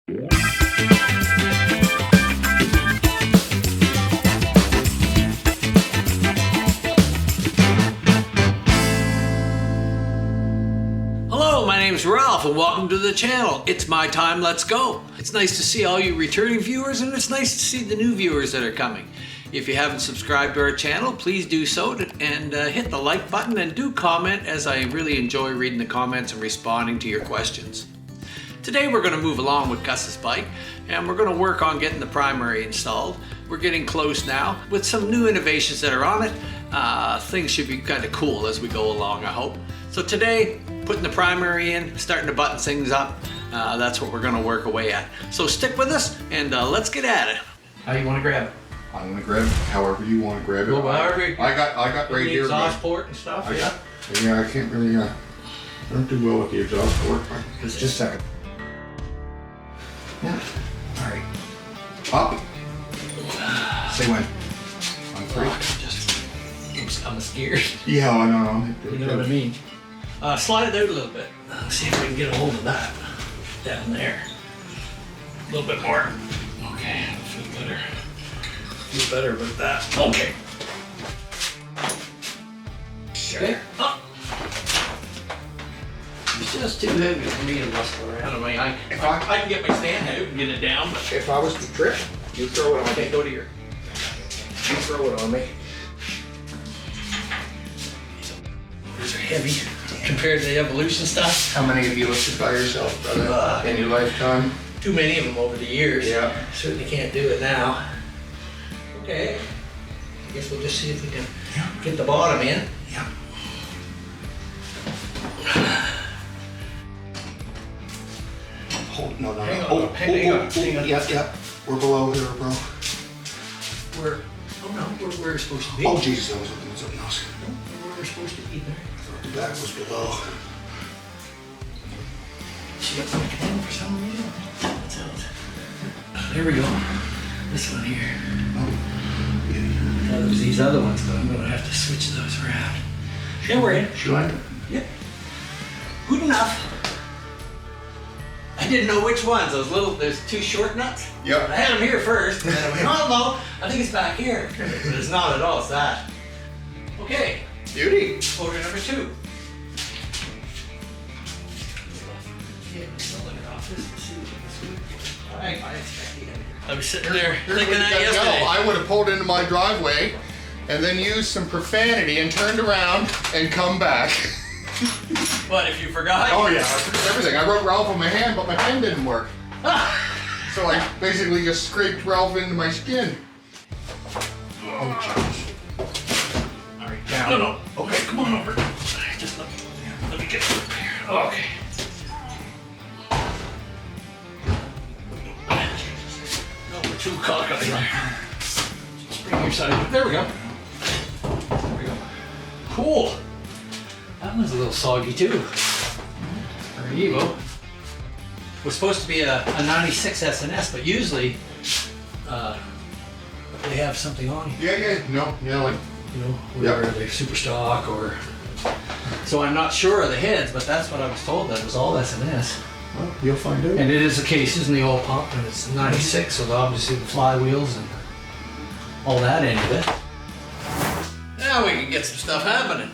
Hello, my name's Ralph and welcome to the channel. It's my time, let's go. It's nice to see all you returning viewers and it's nice to see the new viewers that are coming. If you haven't subscribed to our channel, please do so and hit the like button and do comment, as I really enjoy reading the comments and responding to your questions. Today we're going to move along with Gus's bike and we're going to work on getting the primary installed. We're getting close now with some new innovations that are on it. Things should be kind of cool as we go along, I hope. So today, putting the primary in, starting to button things up, that's what we're going to work away at. So stick with us and let's get at it. How you want to grab it? I'm gonna grab it however you want to grab it. Well, I got right here. Exhaust port and stuff. Yeah, I can't really. I don't do well with the exhaust port. Just a second. Yeah. All right. Up. Say when. On three. I'm scared. Yeah, I know. You know what I mean? Slide it out a little bit. Let's see if we can get a hold of that. Down there. A little bit more. Okay, I feel better. Feel better about that. Okay. Okay. Up. It's just too heavy for me to muscle around. I mean, I can get my stand out and get it down, but If I was to trip, you throw it on okay, me. go to your. You throw it on me. These are heavy compared to the Evolution stuff. How many of you lifted by yourself, brother, in your lifetime? Too many of them over the years. Yeah. Certainly can't do it now. Okay. I guess we'll just see if we can get the bottom in. Yeah. Hold, no. Hang on, Oh, hang on. Yeah. We're below here, bro. Where we're supposed to be. Oh, Jesus, I was looking at something else. Where we're supposed to be there. I thought the back was below. She got something in for some reason. That's out. There we go. This one here. Now there's these other ones, but I'm gonna have to switch those around. Yeah, we're in. Should I? Yep. Good enough. I didn't know which ones. Those little, there's two short nuts. Yep. I had them here first, and then I went, oh no, I think it's back here. But it's not at all, it's that. Okay, Beauty. motor number 2. I was sitting there Here's thinking what that you gotta yesterday. know. I would have pulled into my driveway and then used some profanity and turned around and come back. What, if you forgot? Oh yeah, I forgot everything. I wrote Ralph on my hand, but my pen didn't work. So I basically just scraped Ralph into my skin. Oh jeez. All right, down. No. Okay, come on over. Just let me get over here. Okay. No, we're too cockeyed. Just bring your side. There we go. There we go. Cool. That one's a little soggy too. Or Evo. Was supposed to be a 96 SNS, but usually they have something on here. Yeah, like. You know, whether they're super stock or. So I'm not sure of the heads, but that's what I was told. That was all SNS. Well, you'll find out. And it is the cases and the oil pump, and it's 96, so obviously the flywheels and all that end of it. Now we can get some stuff happening.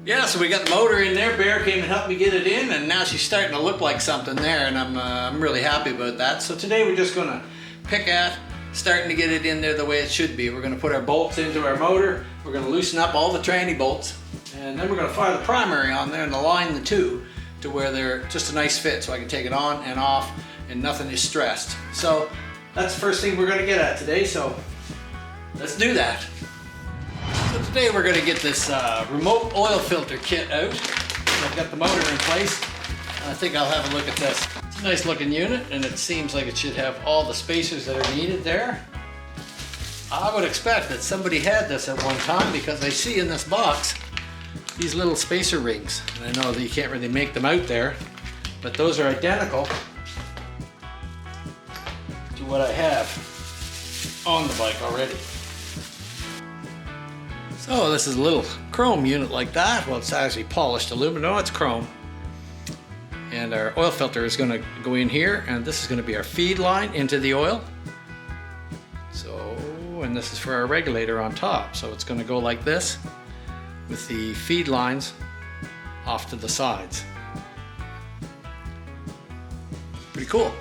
Yeah, so we got the motor in there. Bear came and helped me get it in, and now she's starting to look like something there, and I'm really happy about that. So today we're just gonna pick at starting to get it in there the way it should be. We're gonna put our bolts into our motor. We're gonna loosen up all the tranny bolts, and then we're gonna fire the primary on there and align the two to where they're just a nice fit, so I can take it on and off and nothing is stressed. So that's the first thing we're gonna get at today, so let's do that. So today we're gonna get this remote oil filter kit out. I've got the motor in place. I think I'll have a look at this. It's a nice looking unit, and it seems like it should have all the spacers that are needed there. I would expect that somebody had this at one time, because I see in this box these little spacer rings. And I know that you can't really make them out there, but those are identical to what I have on the bike already. So this is a little chrome unit like that. Well, it's actually polished aluminum. No, it's chrome. And our oil filter is going to go in here, and this is going to be our feed line into the oil. So, and this is for our regulator on top. So it's going to go like this with the feed lines off to the sides. Pretty cool.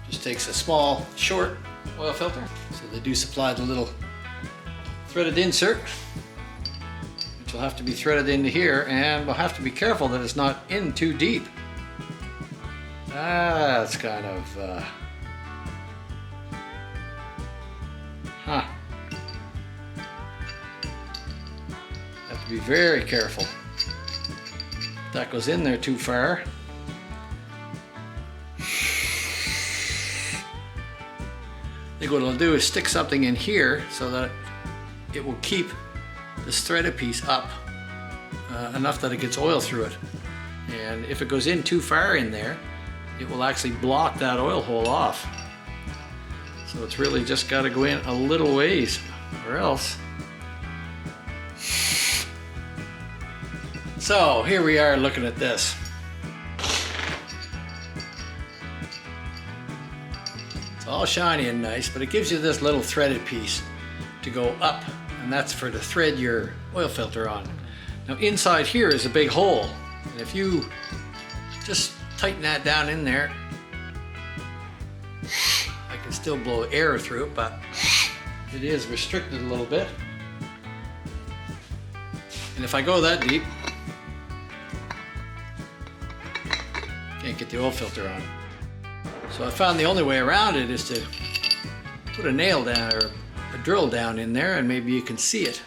Just takes a small, short oil filter. So they do supply the little threaded insert, which will have to be threaded into here, and we'll have to be careful that it's not in too deep. That's kind of have to be very careful. If that goes in there too far, I think what I'll do is stick something in here so that it will keep this threaded piece up enough that it gets oil through it. And if it goes in too far in there, it will actually block that oil hole off. So it's really just got to go in a little ways, or else. So here we are looking at this. It's all shiny and nice, but it gives you this little threaded piece to go up, and that's for to thread your oil filter on. Now inside here is a big hole, and if you just tighten that down in there, I can still blow air through it, but it is restricted a little bit. And if I go that deep, can't get the oil filter on. So I found the only way around it is to put a nail down or a drill down in there, and maybe you can see it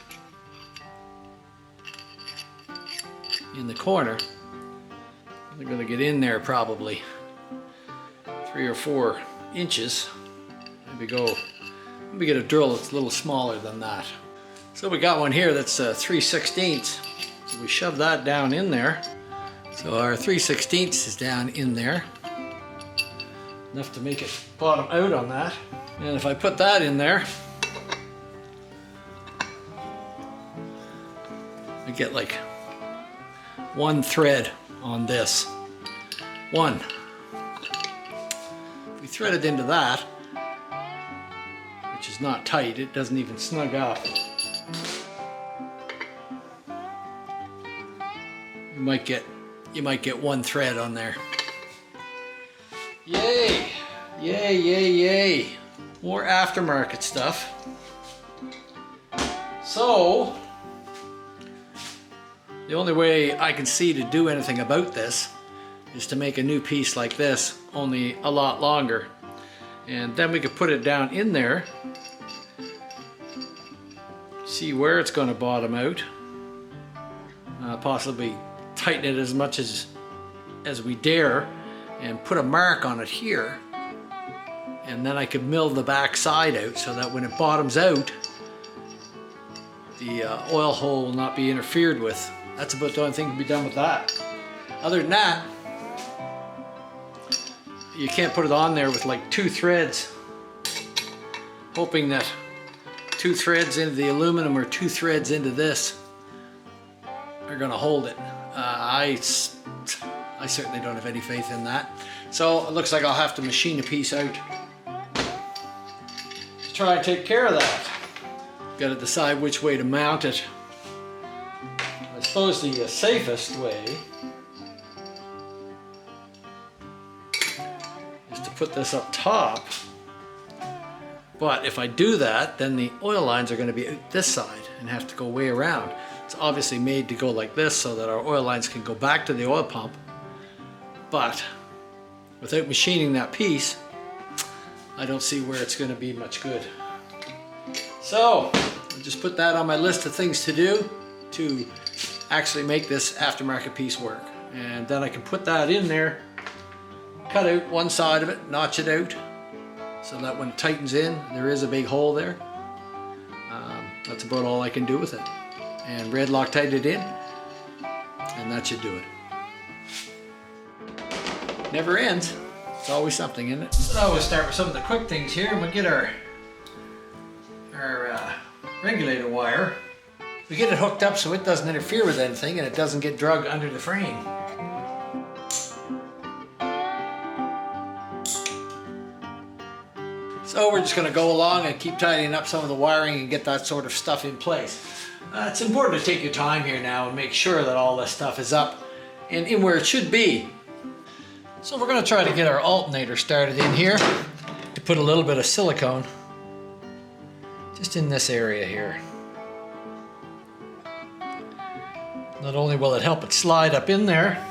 in the corner. I'm going to get in there probably 3 or 4 inches. Maybe get a drill that's a little smaller than that. So we got one here that's 3/16. So we shove that down in there. So our 3/16 is down in there, enough to make it bottom out on that. And if I put that in there, I get like 1 thread on this. 1. If we thread it into that, which is not tight, it doesn't even snug up. You might get 1 thread on there. Yay! Yay, yay, yay! More aftermarket stuff. So, the only way I can see to do anything about this is to make a new piece like this, only a lot longer. And then we could put it down in there, see where it's going to bottom out, possibly tighten it as much as we dare, and put a mark on it here. And then I could mill the back side out so that when it bottoms out, the oil hole will not be interfered with. That's about the only thing to be done with that. Other than that, you can't put it on there with like 2 threads, hoping that 2 threads into the aluminum or 2 threads into this are going to hold it. I certainly don't have any faith in that. So it looks like I'll have to machine a piece out to try and take care of that. Got to decide which way to mount it. I suppose the safest way is to put this up top. But if I do that, then the oil lines are going to be out this side and have to go way around. It's obviously made to go like this so that our oil lines can go back to the oil pump. But without machining that piece, I don't see where it's going to be much good. So I'll just put that on my list of things to do to actually make this aftermarket piece work. And then I can put that in there, cut out one side of it, notch it out, so that when it tightens in, there is a big hole there. That's about all I can do with it. And red Loctite it in, and that should do it. Never ends. It's always something, isn't it? So we'll start with some of the quick things here, and we'll get our regulator wire. We get it hooked up so it doesn't interfere with anything and it doesn't get drug under the frame. So we're just going to go along and keep tidying up some of the wiring and get that sort of stuff in place. It's important to take your time here now and make sure that all this stuff is up and in where it should be. So we're going to try to get our alternator started in here. To put a little bit of silicone just in this area here. Not only will it help it slide up in there,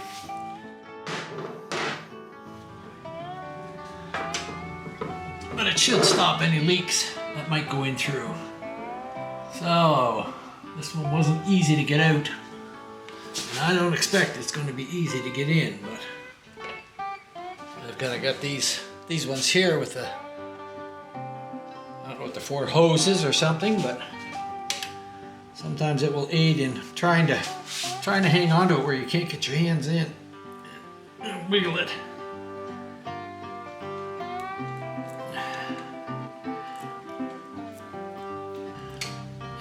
but it should stop any leaks that might go in through. So this one wasn't easy to get out, and I don't expect it's going to be easy to get in, but I've got to get these ones here with the, I don't know what the 4 hoses or something, but sometimes it will aid in trying to hang on to it where you can't get your hands in and wiggle it.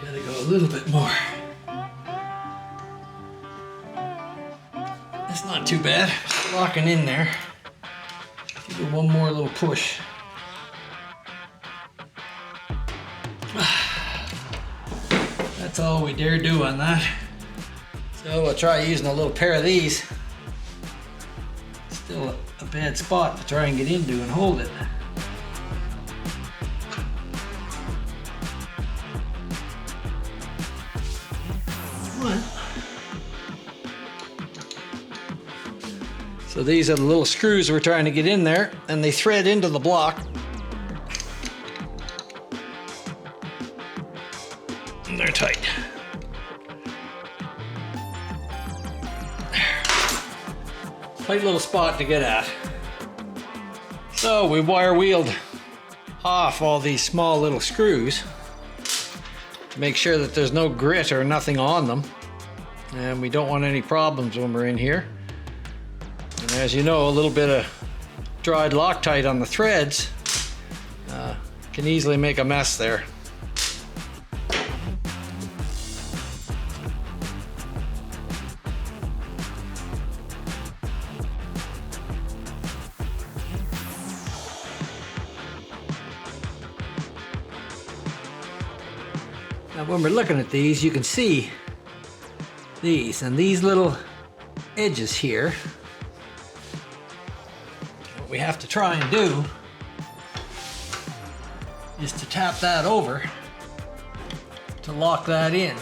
Gotta go a little bit more. That's not too bad. Just locking in there. Give it one more little push. That's all we dare do on that. So we'll try using a little pair of these. Still a bad spot to try and get into and hold it. So these are the little screws we're trying to get in there, and they thread into the block. And they're tight. Tight little spot to get at. So we wire wheeled off all these small little screws to make sure that there's no grit or nothing on them. And we don't want any problems when we're in here. And as you know, a little bit of dried Loctite on the threads can easily make a mess there. Now when we're looking at these, you can see these and these little edges here. What we have to try and do is to tap that over to lock that in.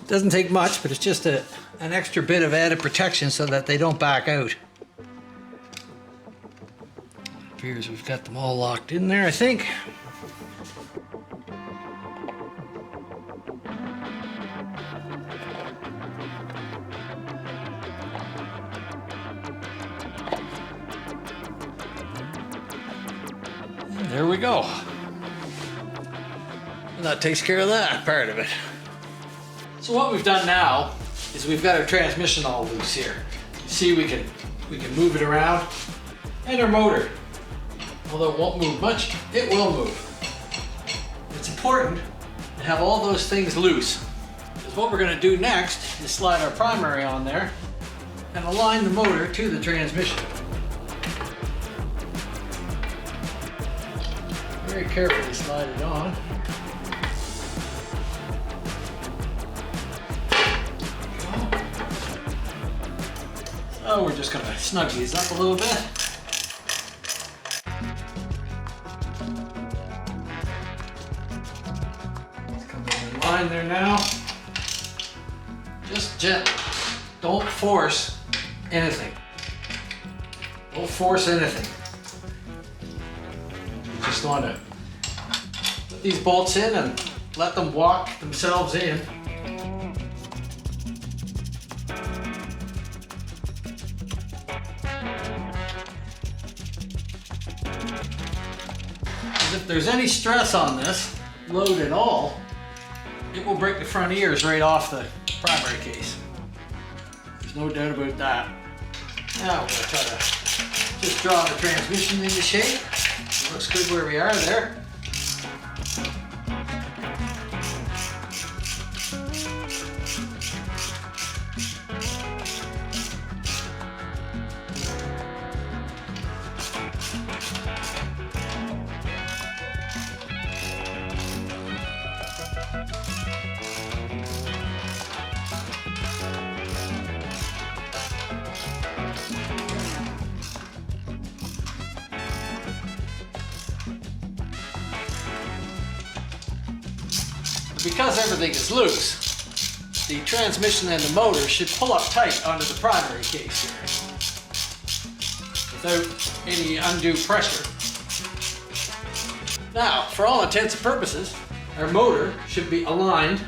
Doesn't take much, but it's just an extra bit of added protection so that they don't back out. It appears we've got them all locked in there, I think. And there we go. And that takes care of that part of it. So what we've done now is we've got our transmission all loose here. You see we can move it around, and our motor, although it won't move much, it will move. It's important to have all those things loose, because what we're going to do next is slide our primary on there and align the motor to the transmission. Very carefully slide it on. Oh, we're just going to snug these up a little bit. Let's come in line there now. Just gently. Don't force anything. Don't force anything. You just want to put these bolts in and let them walk themselves in. If there's any stress on this load at all, it will break the front ears right off the primary case. There's no doubt about that. Now we're going to try to just draw the transmission into shape. looks good where we are there. Because everything is loose, the transmission and the motor should pull up tight onto the primary case here without any undue pressure. Now, for all intents and purposes, our motor should be aligned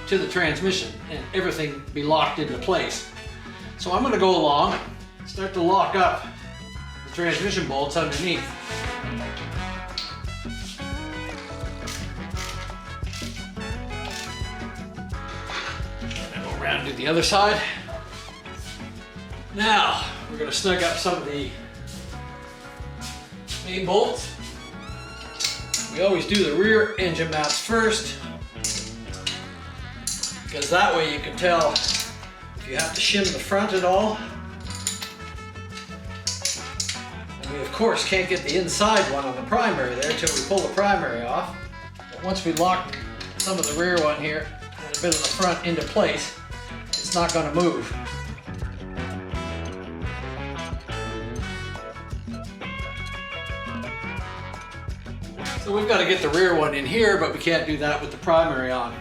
to the transmission and everything be locked into place. So I'm going to go along, start to lock up the transmission bolts underneath. Around to the other side. Now we're going to snug up some of the main bolts. We always do the rear engine mounts first, because that way you can tell if you have to shim the front at all. And we of course can't get the inside one on the primary there until we pull the primary off. But once we lock some of the rear one here and a bit of the front into place, it's not going to move. So we've got to get the rear one in here, but we can't do that with the primary on.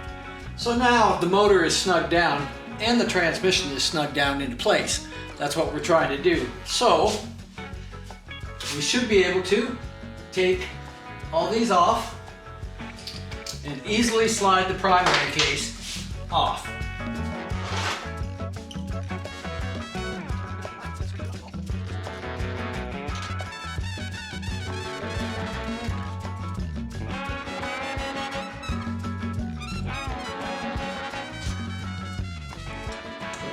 So now the motor is snugged down and the transmission is snugged down into place. That's what we're trying to do. So we should be able to take all these off and easily slide the primary case off.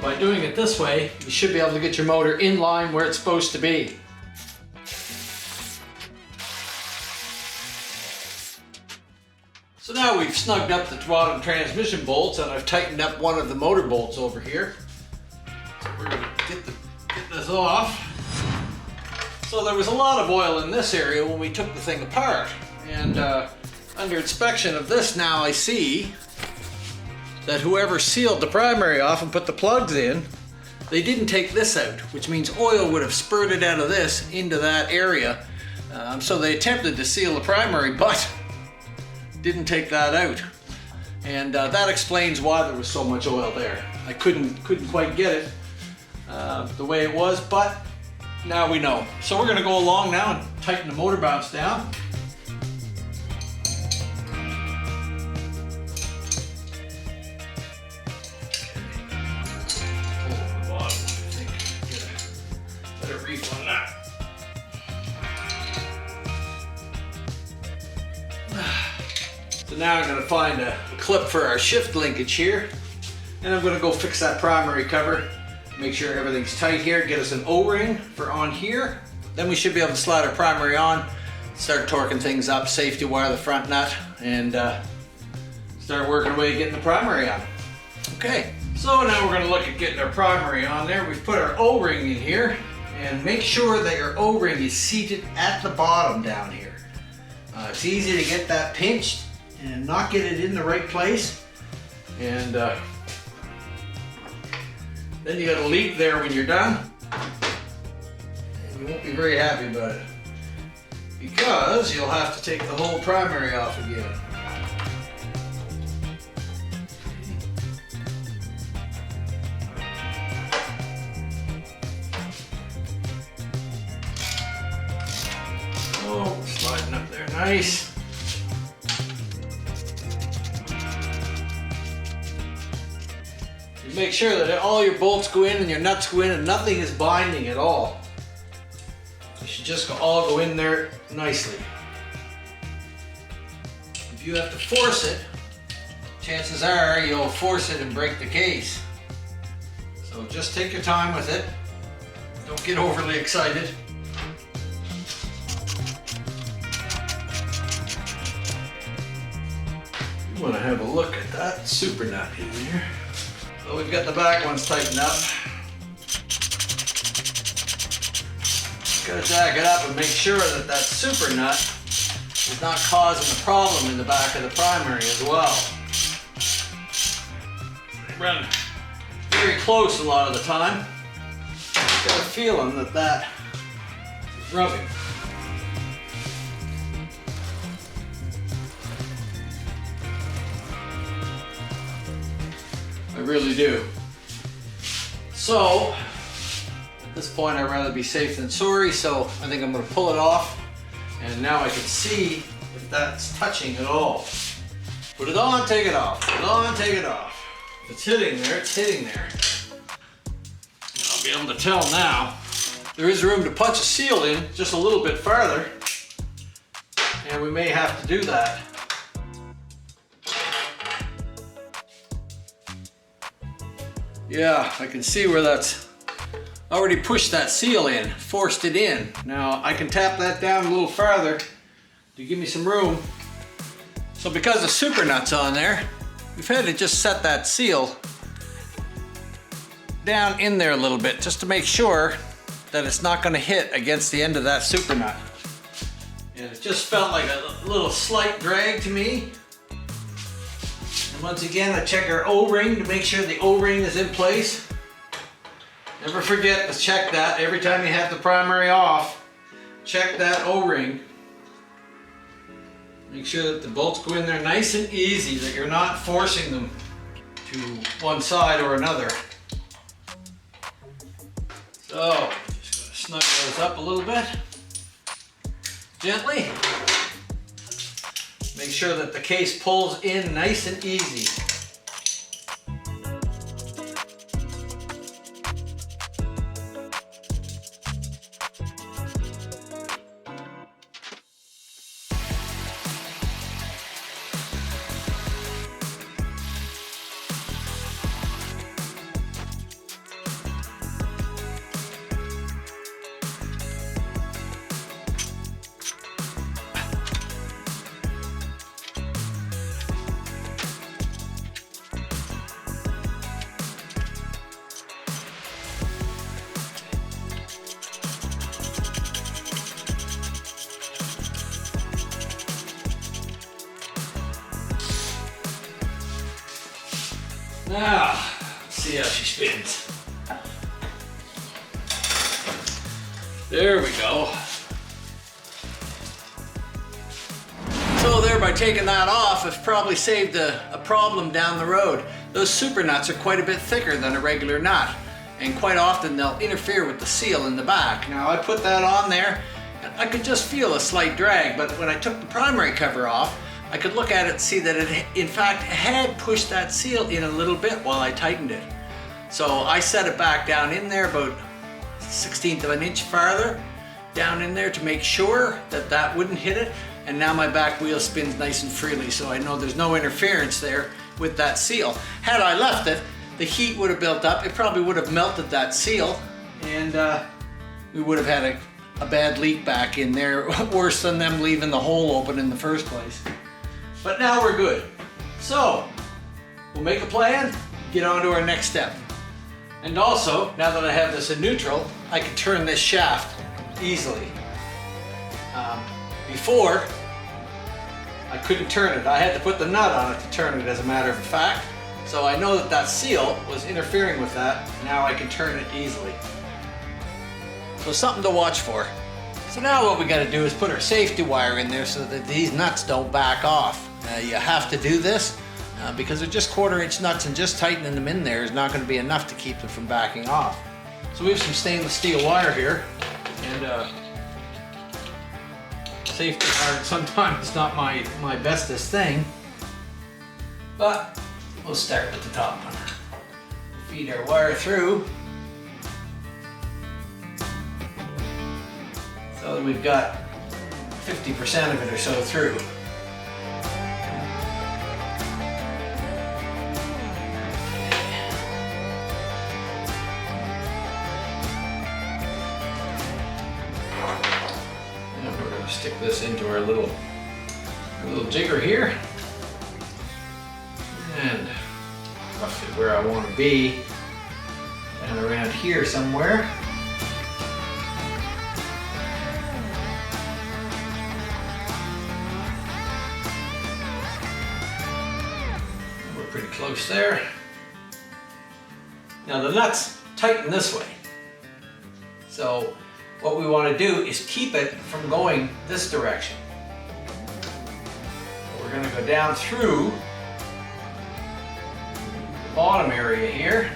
By doing it this way, you should be able to get your motor in line where it's supposed to be. So now we've snugged up the bottom transmission bolts and I've tightened up one of the motor bolts over here. So we're going to get this off. So there was a lot of oil in this area when we took the thing apart. And under inspection of this now I see that whoever sealed the primary off and put the plugs in, they didn't take this out, which means oil would have spurted out of this into that area. So they attempted to seal the primary, but didn't take that out. And that explains why there was so much oil there. I couldn't quite get it the way it was, but now we know. So we're gonna go along now and tighten the motor mounts down. So now I'm going to find a clip for our shift linkage here, and I'm going to go fix that primary cover, make sure everything's tight here, get us an O-ring for on here. Then we should be able to slide our primary on, start torquing things up, safety wire the front nut, and start working away getting the primary on. Okay, so now we're going to look at getting our primary on there. We've put our O-ring in here, and make sure that your O-ring is seated at the bottom down here. It's easy to get that pinched and not get it in the right place, and then you got a leak there when you're done, and you won't be very happy about it because you'll have to take the whole primary off again. Oh, sliding up there nice. Make sure that all your bolts go in and your nuts go in and nothing is binding at all. They should just all go in there nicely. If you have to force it, chances are you'll force it and break the case. So just take your time with it. Don't get overly excited. I want to have a look at that super nut in there. So we've got the back ones tightened up. Gotta jack it up and make sure that that super nut is not causing a problem in the back of the primary as well. They run very close a lot of the time. Got a feeling that that is rubbing. I really do. So, at this point I'd rather be safe than sorry, so I think I'm going to pull it off, and now I can see if that's touching at all. Put it on, take it off. Put it on, take it off. If it's hitting there, it's hitting there. I'll be able to tell now. There is room to punch a seal in just a little bit farther, and we may have to do that. Yeah, I can see where that's already pushed that seal in, forced it in. Now I can tap that down a little farther to give me some room. So because the super nut's on there, we've had to just set that seal down in there a little bit just to make sure that it's not going to hit against the end of that super nut. And it just felt like a little slight drag to me. And once again, I check our O-ring to make sure the O-ring is in place. Never forget to check that every time you have the primary off. Check that O-ring. Make sure that the bolts go in there nice and easy, that you're not forcing them to one side or another. So, just gonna snug those up a little bit. Gently. Make sure that the case pulls in nice and easy. Now, let's see how she spins. There we go. So there, by taking that off, I've probably saved a problem down the road. Those super nuts are quite a bit thicker than a regular nut, and quite often they'll interfere with the seal in the back. Now I put that on there, and I could just feel a slight drag, but when I took the primary cover off, I could look at it and see that it, in fact, had pushed that seal in a little bit while I tightened it. So I set it back down in there about 1/16 of an inch farther down in there to make sure that that wouldn't hit it. And now my back wheel spins nice and freely, so I know there's no interference there with that seal. Had I left it, the heat would have built up. It probably would have melted that seal, and we would have had a bad leak back in there, worse than them leaving the hole open in the first place. But now we're good. So, we'll make a plan, get on to our next step. And also, now that I have this in neutral, I can turn this shaft easily. Before, I couldn't turn it. I had to put the nut on it to turn it, as a matter of fact. So I know that that seal was interfering with that. Now I can turn it easily. So something to watch for. So now what we got to do is put our safety wire in there so that these nuts don't back off. You have to do this because they're just 1/4 inch nuts, and just tightening them in there is not going to be enough to keep them from backing off. So we have some stainless steel wire here, and safety wire sometimes is not my bestest thing, but we'll start with the top one. Feed our wire through so that we've got 50% of it or so through. Stick this into our little jigger here. roughly where I want to be, and around here somewhere. We're pretty close there. Now the nuts tighten this way. So what we want to do is keep it from going this direction. We're going to go down through the bottom area here.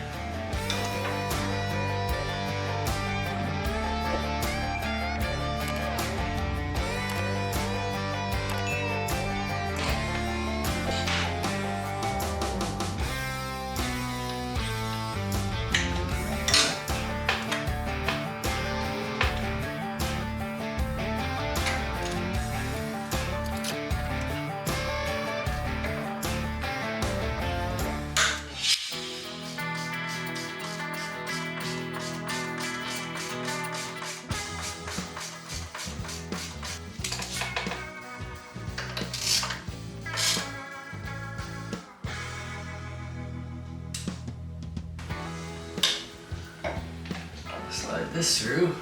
Slide this through,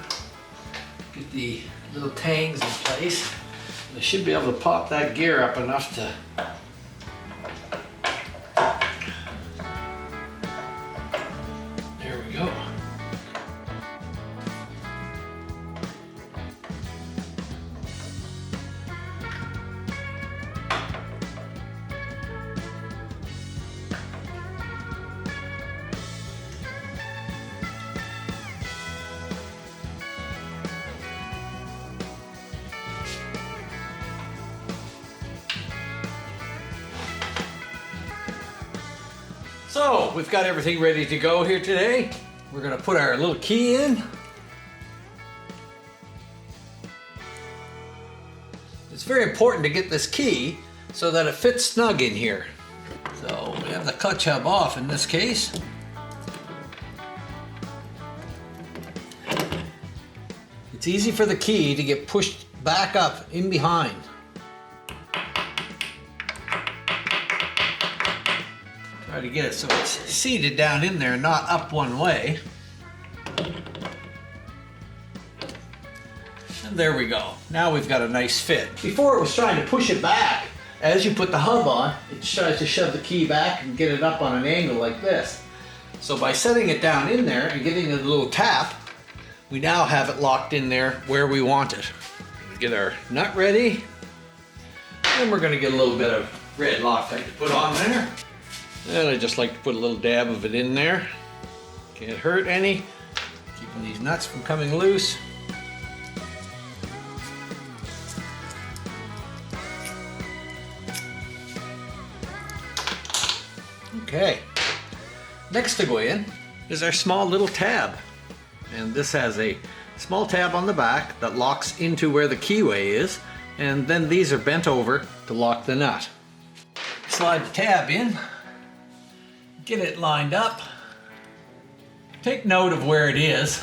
get the little tangs in place. I should be able to pop that gear up enough to there we go. So we've got everything ready to go here today. We're going to put our little key in. It's very important to get this key so that it fits snug in here. So we have the clutch hub off in this case. It's easy for the key to get pushed back up in behind. Try to get it so it's seated down in there, not up one way. And there we go. Now we've got a nice fit. Before it was trying to push it back. As you put the hub on, it tries to shove the key back and get it up on an angle like this. So by setting it down in there and giving it a little tap, we now have it locked in there where we want it. Get our nut ready. And we're going to get a little bit of red Loctite to put on there. And I just like to put a little dab of it in there. Can't hurt any. Keeping these nuts from coming loose. Okay. Next to go in is our small little tab. And this has a small tab on the back that locks into where the keyway is. And then these are bent over to lock the nut. Slide the tab in. Get it lined up. Take note of where it is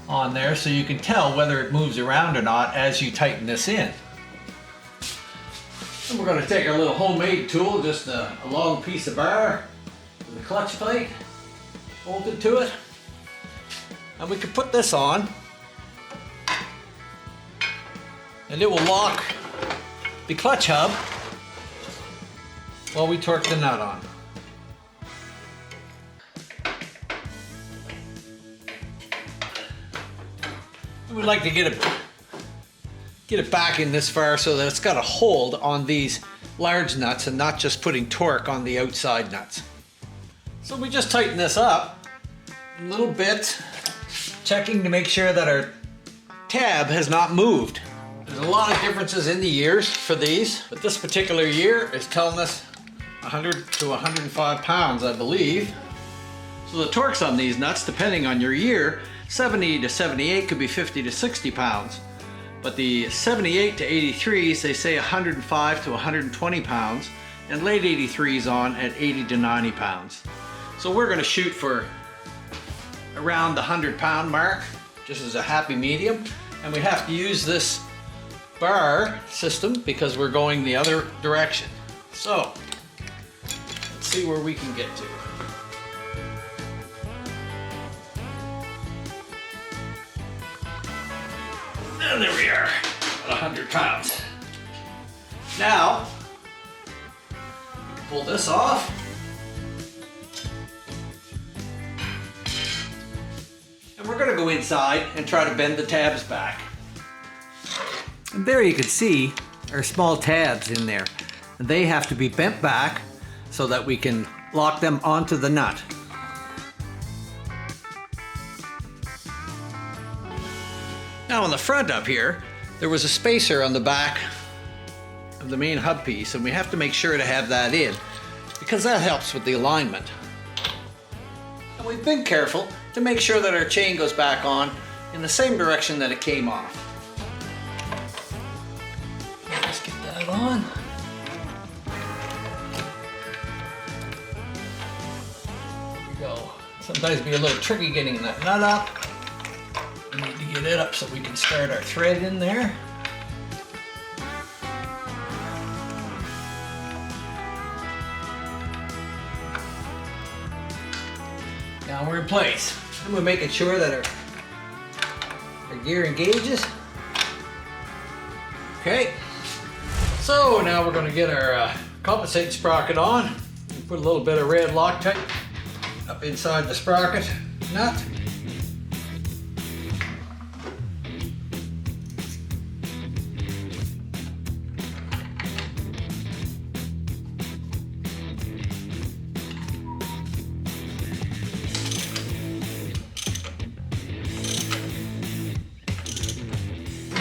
on there so you can tell whether it moves around or not as you tighten this in. And we're going to take our little homemade tool, just a long piece of bar with a clutch plate bolted to it. And we can put this on and it will lock the clutch hub while we torque the nut on. We'd like to get it back in this far so that it's got a hold on these large nuts and not just putting torque on the outside nuts. So we just tighten this up a little bit, checking to make sure that our tab has not moved. There's a lot of differences in the years for these, but this particular year is telling us 100 to 105 pounds, I believe. So the torques on these nuts, depending on your year, 70 to 78 could be 50 to 60 pounds. But the 78 to 83s, they say 105 to 120 pounds, and late 83s on at 80 to 90 pounds. So we're going to shoot for around the 100-pound mark, just as a happy medium. And we have to use this bar system because we're going the other direction. So let's see where we can get to. And there we are, about 100 pounds. Now, pull this off. And we're gonna go inside and try to bend the tabs back. And there you can see our small tabs in there. They have to be bent back so that we can lock them onto the nut. Now on the front up here, there was a spacer on the back of the main hub piece, and we have to make sure to have that in because that helps with the alignment. And we've been careful to make sure that our chain goes back on in the same direction that it came off. Let's get that on. There we go. Sometimes it'd be a little tricky getting that nut up. We need to get it up so we can start our thread in there. Now we're in place. And we're making sure that our gear engages. Okay. So now we're going to get our compensating sprocket on. Put a little bit of red Loctite up inside the sprocket nut.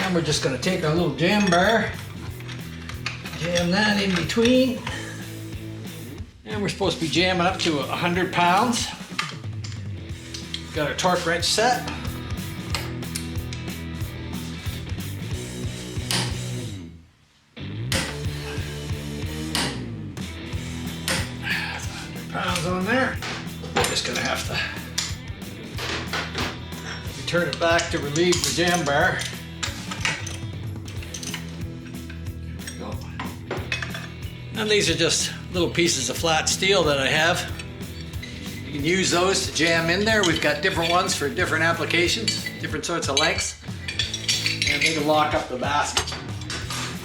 And we're just going to take our little jam bar, jam that in between, and we're supposed to be jamming up to 100 pounds. Got our torque wrench set. That's 100 pounds on there. We're just going to have to turn it back to relieve the jam bar. And these are just little pieces of flat steel that I have. You can use those to jam in there. We've got different ones for different applications, different sorts of lengths. And they can lock up the basket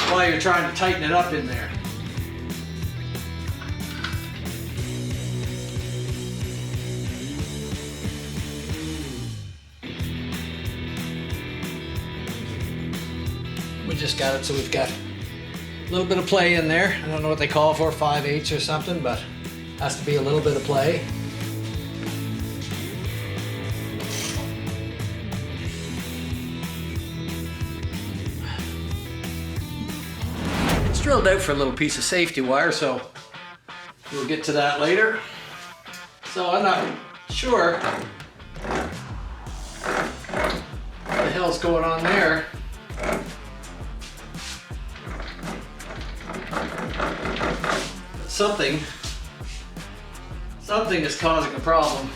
while you're trying to tighten it up in there. We just got it so we've got a little bit of play in there. I don't know what they call it for, 5/8 or something, but has to be a little bit of play. It's drilled out for a little piece of safety wire, so we'll get to that later. So I'm not sure what the hell's going on there. Something is causing a problem.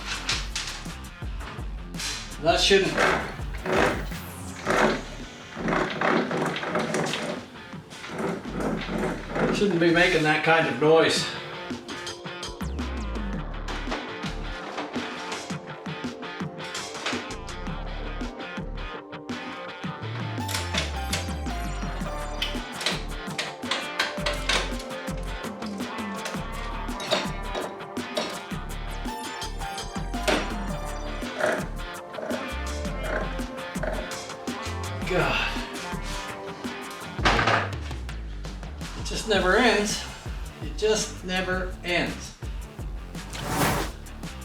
That shouldn't be making that kind of noise. God. It just never ends. It just never ends.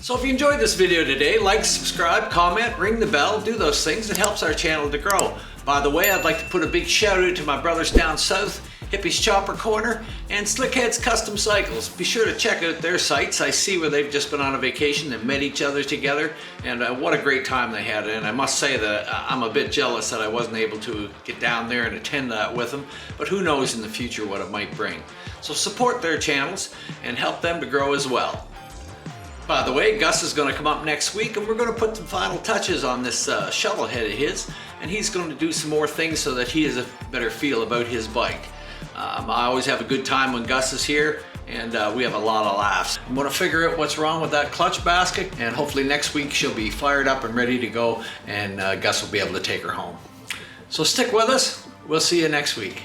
So if you enjoyed this video today, like, subscribe, comment, ring the bell, do those things. It helps our channel to grow. By the way, I'd like to put a big shout out to my brothers down south, Hippie's Chopper Corner and Slickheads Custom Cycles. Be sure to check out their sites. I see where they've just been on a vacation. They've met each other together, and what a great time they had. And I must say that I'm a bit jealous that I wasn't able to get down there and attend that with them, but who knows in the future what it might bring. So support their channels and help them to grow as well. By the way, Gus is going to come up next week, and we're going to put some final touches on this shovel head of his, and he's going to do some more things so that he has a better feel about his bike. I always have a good time when Gus is here. and we have a lot of laughs. I'm gonna figure out what's wrong with that clutch basket, and hopefully next week she'll be fired up and ready to go, and Gus will be able to take her home. So stick with us. We'll see you next week.